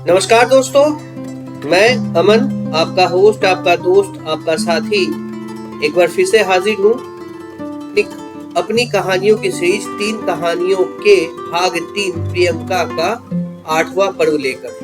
नमस्कार दोस्तों, मैं अमन, आपका होस्ट, आपका दोस्त, आपका साथी एक बार फिर से हाजिर हूँ अपनी कहानियों की सीरीज 3 कहानियों के भाग 3 प्रियंका का 8वां पर्व लेकर।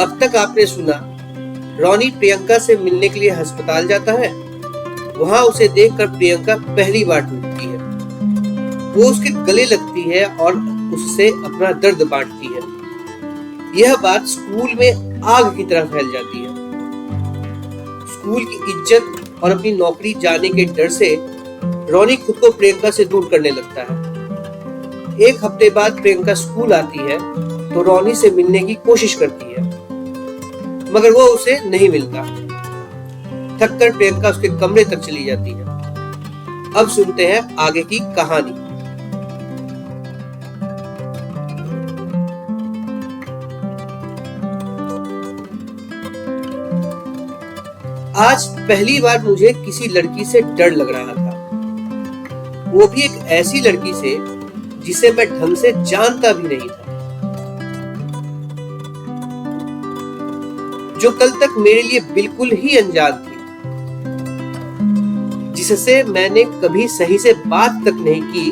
अब तक आपने सुना, रॉनी प्रियंका से मिलने के लिए अस्पताल जाता है। वहां उसे देखकर प्रियंका पहली बार टूटती है। वो उसके गले लगती है और उससे अपना दर्द बांटती है। यह बात स्कूल में आग की तरह फैल जाती है। स्कूल की इज्जत और अपनी नौकरी जाने के डर से रॉनी खुद को प्रियंका से दूर करने लगता है। 1 हफ्ते बाद प्रियंका स्कूल आती है तो रॉनी से मिलने की कोशिश करती है, मगर वो उसे नहीं मिलता। थककर प्रियंका उसके कमरे तक चली जाती है। अब सुनते हैं आगे की कहानी। आज पहली बार मुझे किसी लड़की से डर लग रहा था, वो भी एक ऐसी लड़की से जिसे मैं ढंग से जानता भी नहीं था, जो कल तक मेरे लिए बिल्कुल ही अनजान थी, जिससे मैंने कभी सही से बात तक नहीं की।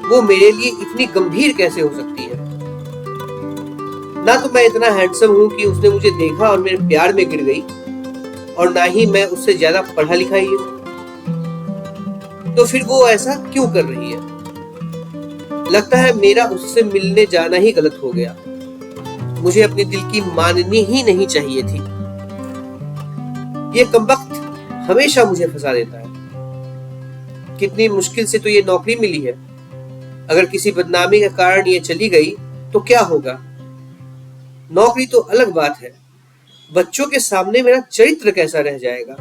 वो मेरे लिए इतनी गंभीर कैसे हो सकती है? ना तो मैं इतना हैंडसम हूं कि उसने मुझे देखा और मेरे प्यार में गिर गई, और ना ही मैं उससे ज्यादा पढ़ा लिखा ही हूं। तो फिर वो ऐसा क्यों कर रही है? लगता है मेरा उससे मिलने जाना ही गलत हो गया। मुझे अपने दिल की माननी ही नहीं चाहिए थी। ये कमबख्त हमेशा मुझे फंसा देता है। कितनी मुश्किल से तो ये नौकरी मिली है। अगर किसी बदनामी के कारण ये चली गई तो क्या होगा? नौकरी तो अलग बात है, बच्चों के सामने मेरा चरित्र कैसा रह जाएगा?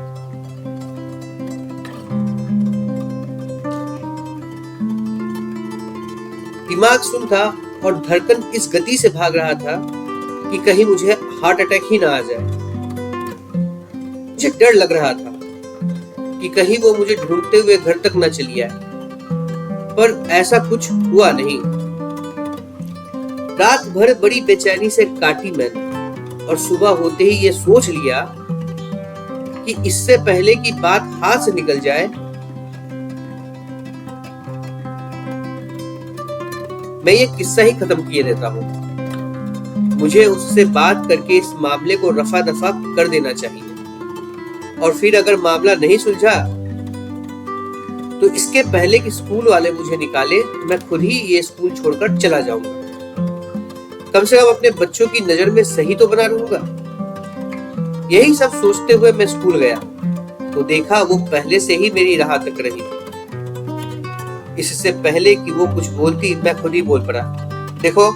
दिमाग सुन था और धड़कन इस गति से भाग रहा था कि कहीं मुझे हार्ट अटैक ही ना आ जाए। मुझे डर लग रहा था कि कहीं वो मुझे ढूंढते हुए घर तक न चली आए, पर ऐसा कुछ हुआ नहीं। रात भर बड़ी बेचैनी से काटी मैंने, और सुबह होते ही ये सोच लिया कि इससे पहले कि बात हाथ से निकल जाए, मैं ये किस्सा ही खत्म किए देता हूँ। मुझे उससे बात करके इस मामले को रफा दफा कर देना चाहिए, और फिर अगर मामला नहीं सुलझा तो इसके पहले कि स्कूल वाले मुझे निकाले, मैं खुद ही ये स्कूल छोड़कर चला जाऊंगा। कम से कम अपने बच्चों की नजर में सही तो बना रहूंगा। यही सब सोचते हुए मैं स्कूल गया तो देखा वो पहले से ही मेरी राह तक रही थी। इससे पहले कि वो कुछ बोलती, मैं खुद ही बोल पड़ा, देखो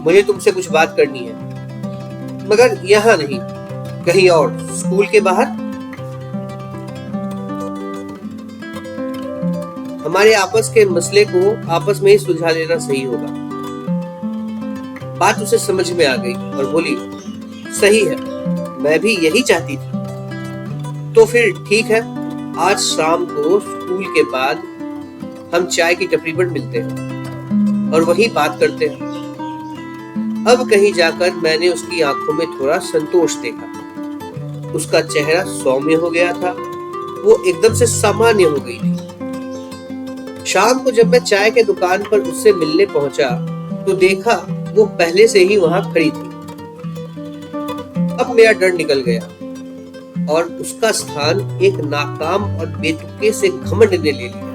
मुझे तुमसे कुछ बात करनी है, मगर यहाँ नहीं, कहीं और, स्कूल के बाहर। हमारे आपस के मसले को आपस में ही सुलझा लेना सही होगा। बात उसे समझ में आ गई और बोली, सही है, मैं भी यही चाहती थी। तो फिर ठीक है, आज शाम को स्कूल के बाद हम चाय की टपरी पर मिलते हैं और वही बात करते हैं। अब कहीं जाकर मैंने उसकी आंखों में थोड़ा संतोष देखा। उसका चेहरा सौम्य हो गया था, वो एकदम से सामान्य हो गई थी। शाम को जब मैं चाय के दुकान पर उससे मिलने पहुंचा तो देखा वो पहले से ही वहां खड़ी थी। अब मेरा डर निकल गया और उसका स्थान एक नाकाम और बेतुके से घमंड ने ले लिया।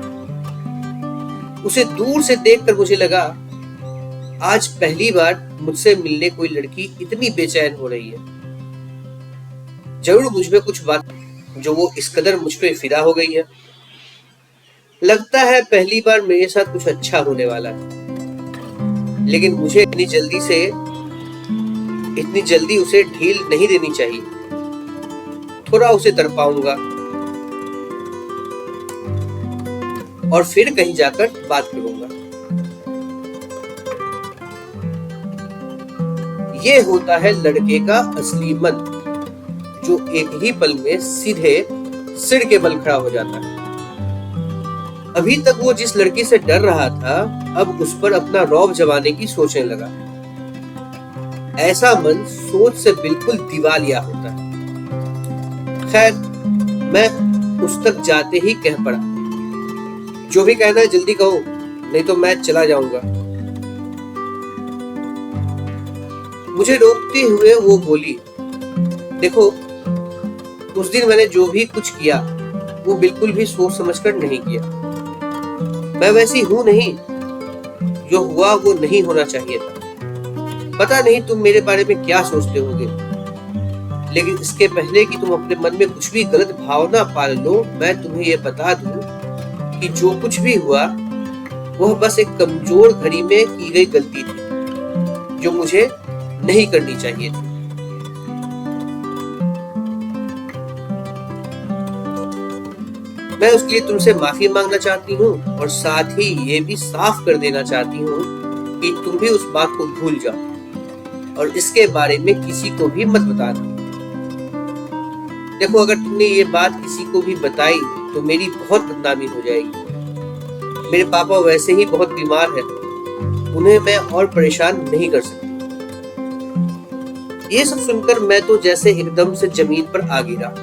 उसे दूर से देखकर मुझे लगा, आज पहली बार मुझसे मिलने कोई लड़की इतनी बेचैन हो रही है। जरूर मुझ में कुछ बात जो वो इस कदर मुझ पे फिदा हो गई है। लगता है पहली बार मेरे साथ कुछ अच्छा होने वाला है, लेकिन मुझे इतनी जल्दी उसे ढील नहीं देनी चाहिए। थोड़ा उसे तरपाऊंगा और फिर कहीं जाकर बात करूंगा। ये होता है लड़के का असली मन, जो एक ही पल में सीधे सिर के बल खड़ा हो जाता है। अभी तक वो जिस लड़की से डर रहा था, अब उस पर अपना रौब जमाने की सोचने लगा। ऐसा मन सोच से बिल्कुल दिवालिया होता है। खैर, मैं उस तक जाते ही कह पड़ा, जो भी कहना है जल्दी कहो, नहीं तो मैं चला जाऊंगा। मुझे रोकते हुए वो बोली, देखो, उस दिन मैंने जो भी कुछ किया वो बिल्कुल भी सोच समझकर नहीं किया। मैं वैसी हूं नहीं, जो हुआ वो नहीं होना चाहिए था। पता नहीं तुम मेरे बारे में क्या सोचते होगे, लेकिन इसके पहले कि तुम अपने मन में कुछ भी गलत भावना पाल लो, मैं तुम्हें यह बता दूं कि जो कुछ भी हुआ वह बस एक कमजोर घड़ी में की गई गलती थी, जो मुझे नहीं करनी चाहिए थी। मैं उसके लिए तुमसे माफी मांगना चाहती हूँ और साथ ही ये भी साफ कर देना चाहती हूँ कि तुम भी उस बात को भूल जाओ और इसके बारे में किसी को भी मत बता दो। देखो, अगर तुमने ये बात किसी को भी बताई तो मेरी बहुत बदनामी हो जाएगी। मेरे पापा वैसे ही बहुत बीमार हैं, उन्हें मैं और परेशान नहीं कर सकती। ये सब सुनकर मैं तो जैसे एकदम से जमीन पर आ गिरा।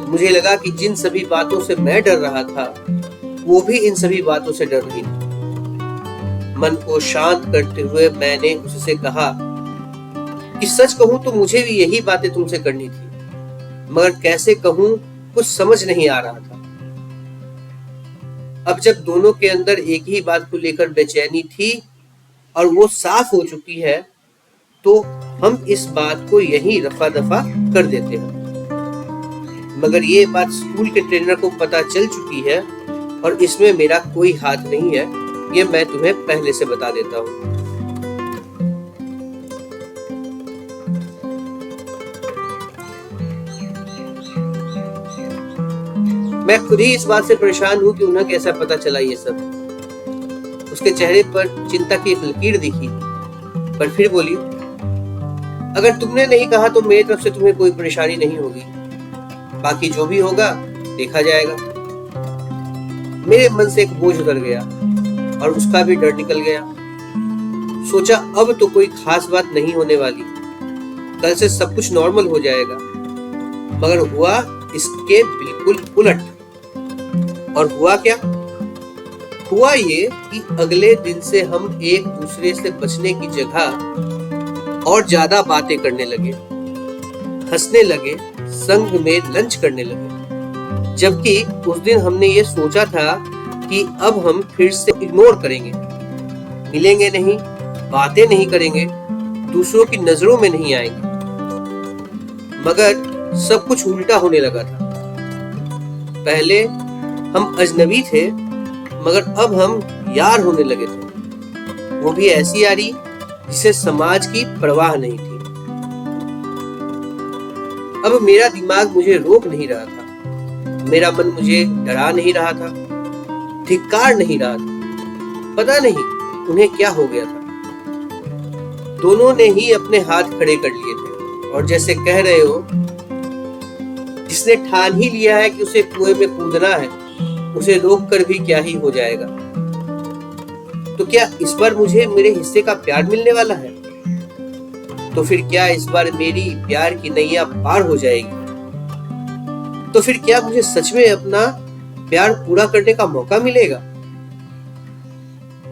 मुझे लगा कि जिन सभी बातों से मैं डर रहा था, वो भी इन सभी बातों से डर रही थी। मन को शांत करते हुए मैंने उससे कहा कि सच कहूं तो मुझे भी यही बातें तुमसे करनी थी, मगर कैसे कहूं कुछ समझ नहीं आ रहा था। अब जब दोनों के अंदर एक ही बात को लेकर बेचैनी थी और वो साफ हो चुकी है, तो हम इस बात को यहीं रफा दफा कर देते हैं। मगर ये बात स्कूल के ट्रेनर को पता चल चुकी है और इसमें मेरा कोई हाथ नहीं है, ये मैं तुम्हें पहले से बता देता हूँ। मैं खुद ही इस बात से परेशान हूँ कि उन्हें कैसा पता चला ये सब। उसके चेहरे पर चिंता की एक लकीर दिखी, पर फिर बोली, अगर तुमने नहीं कहा तो मेरी तरफ से तुम्हें कोई परेशानी नहीं होगी, बाकी जो भी होगा देखा जाएगा। मेरे मन से एक बोझ उतर गया और उसका भी डर निकल गया। सोचा अब तो कोई खास बात नहीं होने वाली, कल से सब कुछ नॉर्मल हो जाएगा। मगर हुआ इसके बिल्कुल उलट। और हुआ क्या? हुआ ये कि अगले दिन से हम एक दूसरे से बचने की जगह और ज्यादा बातें करने लगे, हंसने लगे, संग में लंच करने लगे। जबकि उस दिन हमने ये सोचा था कि अब हम फिर से इग्नोर करेंगे, मिलेंगे नहीं, बातें नहीं करेंगे, दूसरों की नजरों में नहीं आएंगे। मगर सब कुछ उल्टा होने लगा था। पहले हम अजनबी थे, मगर अब हम यार होने लगे थे, वो भी ऐसी यारी जिसे समाज की परवाह नहीं थी। अब मेरा दिमाग मुझे रोक नहीं रहा था, मेरा मन मुझे डरा नहीं रहा था, धिक्कार नहीं रहा था। पता नहीं उन्हें क्या हो गया था। दोनों ने ही अपने हाथ खड़े कर लिए थे और जैसे कह रहे हो, जिसने ठान ही लिया है कि उसे कुएं में कूदना है, उसे रोक कर भी क्या ही हो जाएगा। तो क्या इस बार मुझे मेरे हिस्से का प्यार मिलने वाला है? तो फिर क्या इस बार मेरी प्यार की नैया पार हो जाएगी? तो फिर क्या मुझे सच में अपना प्यार पूरा करने का मौका मिलेगा?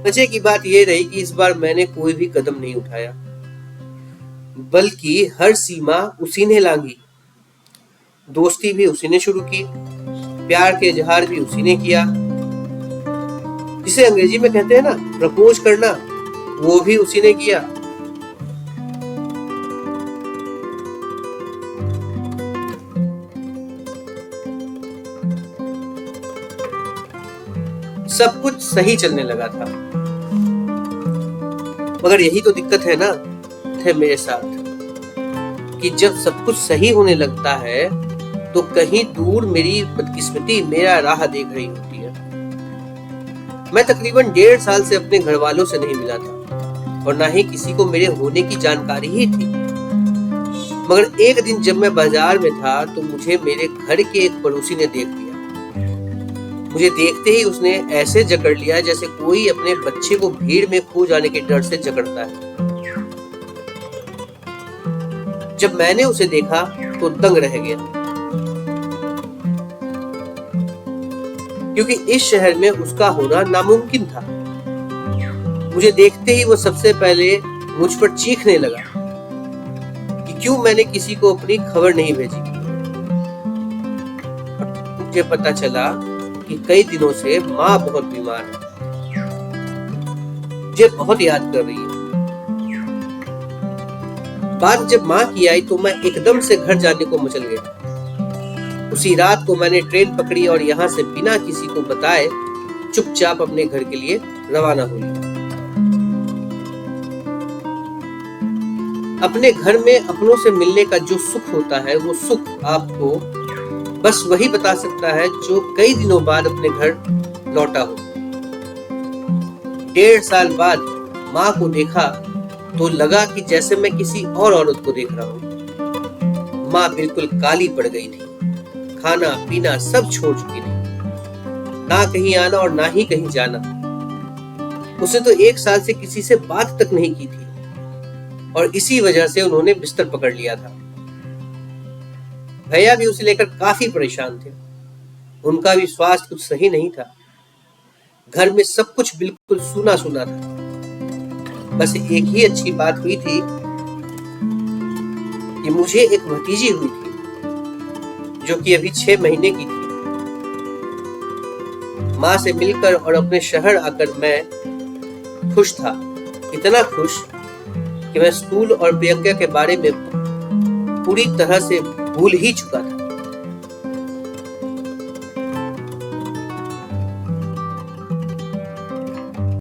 मजे की बात यह रही कि इस बार मैंने कोई भी कदम नहीं उठाया, बल्कि हर सीमा उसी ने लांघी। दोस्ती भी उसी ने शुरू की, प्यार के इजहार भी उसी ने किया, जिसे अंग्रेजी में कहते हैं ना प्रपोज करना, वो भी उसी ने किया। सब कुछ सही चलने लगा था। मगर यही तो दिक्कत है ना थे मेरे साथ, कि जब सब कुछ सही होने लगता है तो कहीं दूर मेरी बदकिस्मती मेरा राह देख रही होती है। मैं तकरीबन 1.5 साल से अपने घर वालों से नहीं मिला था। और ना ही किसी को मेरे होने की जानकारी ही थी। मगर एक दिन जब मैं बाजार में था तो मुझे मेरे घर के एक पड़ोसी ने देख लिया। मुझे देखते ही उसने ऐसे जकड़ लिया जैसे कोई अपने बच्चे को भीड़ में खो जाने के डर से जकड़ता है। जब मैंने उसे देखा तो दंग रह गया, क्योंकि इस शहर में उसका होना नामुमकिन था। मुझे देखते ही वो सबसे पहले मुझ पर चीखने लगा कि क्यों मैंने किसी को अपनी खबर नहीं भेजी। मुझे पता चला कि कई दिनों से माँ बहुत बीमार है, मुझे बहुत याद कर रही है। बात जब माँ की आई तो मैं एकदम से घर जाने को मचल गया। उसी रात को मैंने ट्रेन पकड़ी और यहाँ से बिना किसी को बताए चुपचाप अपने घर के लिए रवाना हो लिया। अपने घर में अपनों से मिलने का जो सुख होता है वो सुख आपको बस वही बता सकता है जो कई दिनों बाद अपने घर लौटा हो। 1.5 साल बाद माँ को देखा तो लगा कि जैसे मैं किसी और औरत को देख रहा हूँ। माँ बिल्कुल काली पड़ गई थी, खाना पीना सब छोड़ चुकी थी, ना कहीं आना और ना ही कहीं जाना। उसने तो 1 साल से किसी से बात तक नहीं की थी और इसी वजह से उन्होंने बिस्तर पकड़ लिया था। भैया भी उसे लेकर काफी परेशान थे। उनका भी स्वास्थ्य कुछ सही नहीं था। घर में सब कुछ बिल्कुल सूना सूना था। बस एक ही अच्छी बात हुई थी कि मुझे एक भतीजी हुई थी जो कि अभी 6 महीने की थी। माँ से मिलकर और अपने शहर आकर मैं खुश था, इतना खुश कि मैं स्कूल और प्रियंका के बारे में पूरी तरह से भूल ही चुका था।